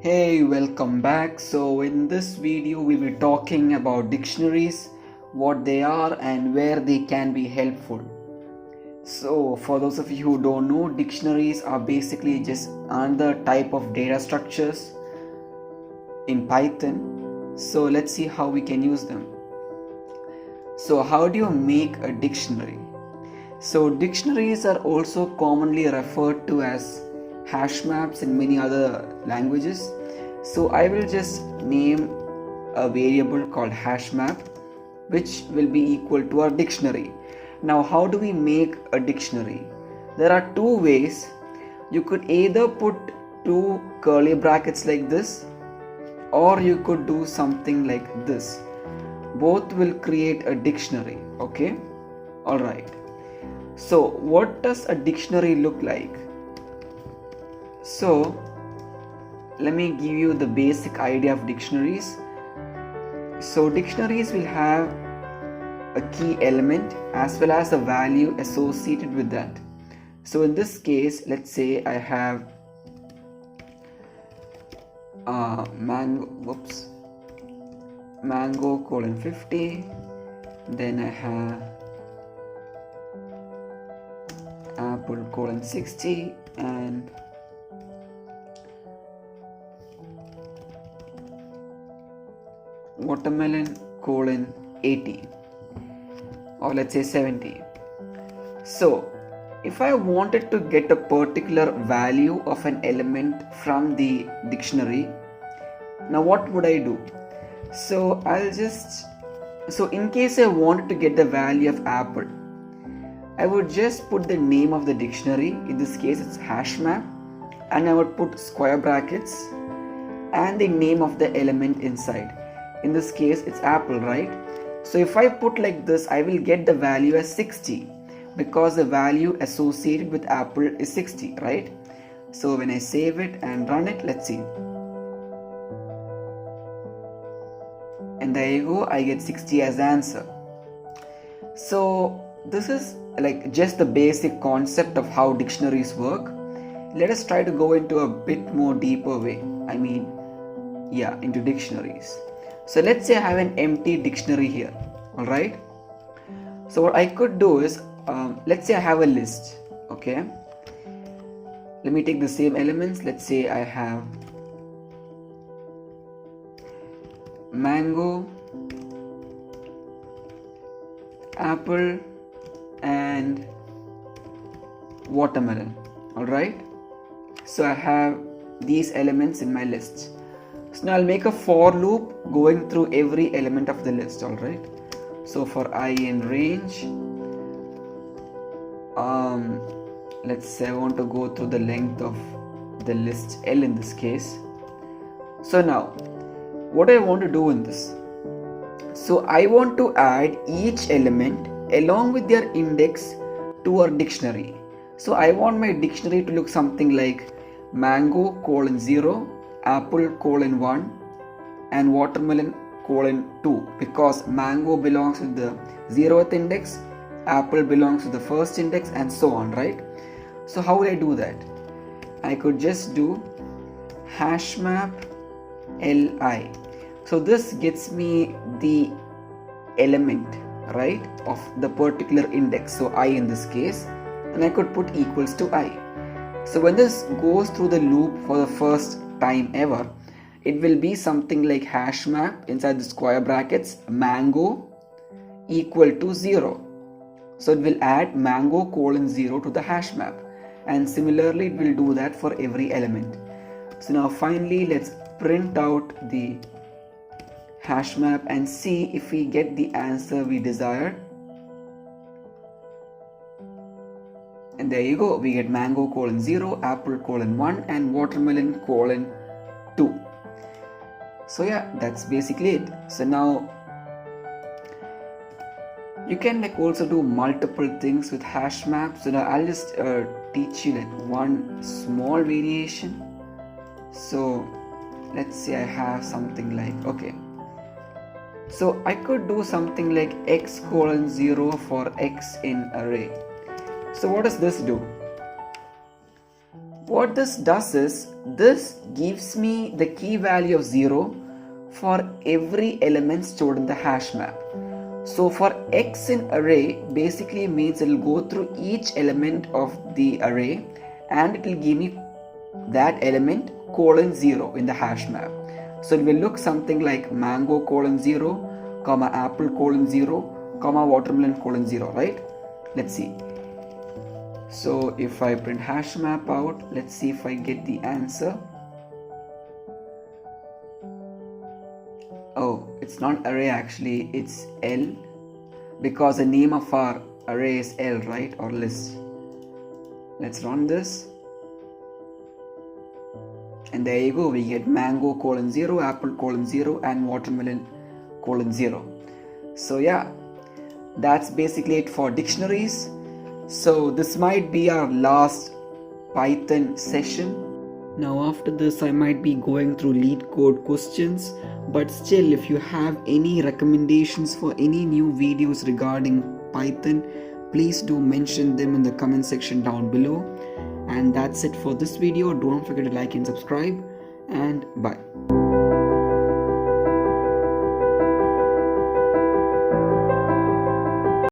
Hey, welcome back. So in this video we will be talking about dictionaries, what they are and where they can be helpful. So for those of you who don't know, dictionaries are basically just another type of data structures in Python. So let's see how we can use them. So how do you make a dictionary? So dictionaries are also commonly referred to as hash maps in many other languages. So I will just name a variable called hash map, which will be equal to our dictionary. Now how do we make a dictionary? There are two ways. You could either put two curly brackets like this, or you could do something like this. Both will create a dictionary. Okay, alright. So what does a dictionary look like? So let me give you the basic idea of dictionaries. So dictionaries will have a key element as well as a value associated with that. So in this case, let's say I have mango colon 50, then I have apple colon 60 and watermelon colon 80, or let's say 70. So if I wanted to get a particular value of an element from the dictionary, now what would I do? So in case I wanted to get the value of apple, I would just put the name of the dictionary, in this case it's hash map, and I would put square brackets and the name of the element inside. In this case it's apple, right? So if I put like this, I will get the value as 60 because the value associated with apple is 60, right? So when I save it and run it, let's see. And there you go, I get 60 as the answer. So this is like just the basic concept of how dictionaries work. Let us try to go into a bit more deeper way. Into dictionaries. So let's say I have an empty dictionary here. Alright. So what I could do is, let's say I have a list. Okay. Let me take the same elements. Let's say I have mango, apple and watermelon. Alright. So I have these elements in my list. So now I'll make a for loop going through every element of the list. Alright. So for I in range, let's say I want to go through the length of the list L in this case. So now what I want to do in this, so I want to add each element along with their index to our dictionary. So I want my dictionary to look something like mango colon 0, apple colon 1 and watermelon colon 2, because mango belongs to the 0th index, apple belongs to the first index, and so on, right? So how will I do that? I could just do hash map li. So this gets me the element, right, of the particular index, so I in this case, and I could put equals to I. So when this goes through the loop for the first time ever, it will be something like hash map inside the square brackets mango equal to 0. So it will add mango colon 0 to the hash map, and similarly it will do that for every element. So now finally let's print out the hash map and see if we get the answer we desired. And there you go, we get mango colon 0, apple colon 1 and watermelon colon 2. So yeah, that's basically it. So now you can like also do multiple things with hash maps. So now I'll just teach you like one small variation. So let's say I have something like, okay, so I could do something like x colon 0 for x in array. So what does this do? what this does is, this gives me the key value of 0 for every element stored in the hash map. So for X in array basically means it will go through each element of the array and it will give me that element colon 0 in the hash map. So it will look something like mango colon 0, comma apple colon 0, comma watermelon colon 0, right? Let's see. So if I print hash map out, let's see if I get the answer. Oh, it's not array actually, it's L, because the name of our array is L, right, or list. Let's run this. And there you go, we get mango colon 0, apple colon 0 and watermelon colon 0. So yeah, that's basically it for dictionaries. So this might be our last Python session. Now after this I might be going through lead code questions, but still if you have any recommendations for any new videos regarding Python, please do mention them in the comment section down below. And that's it for this video. Don't forget to like and subscribe, and bye.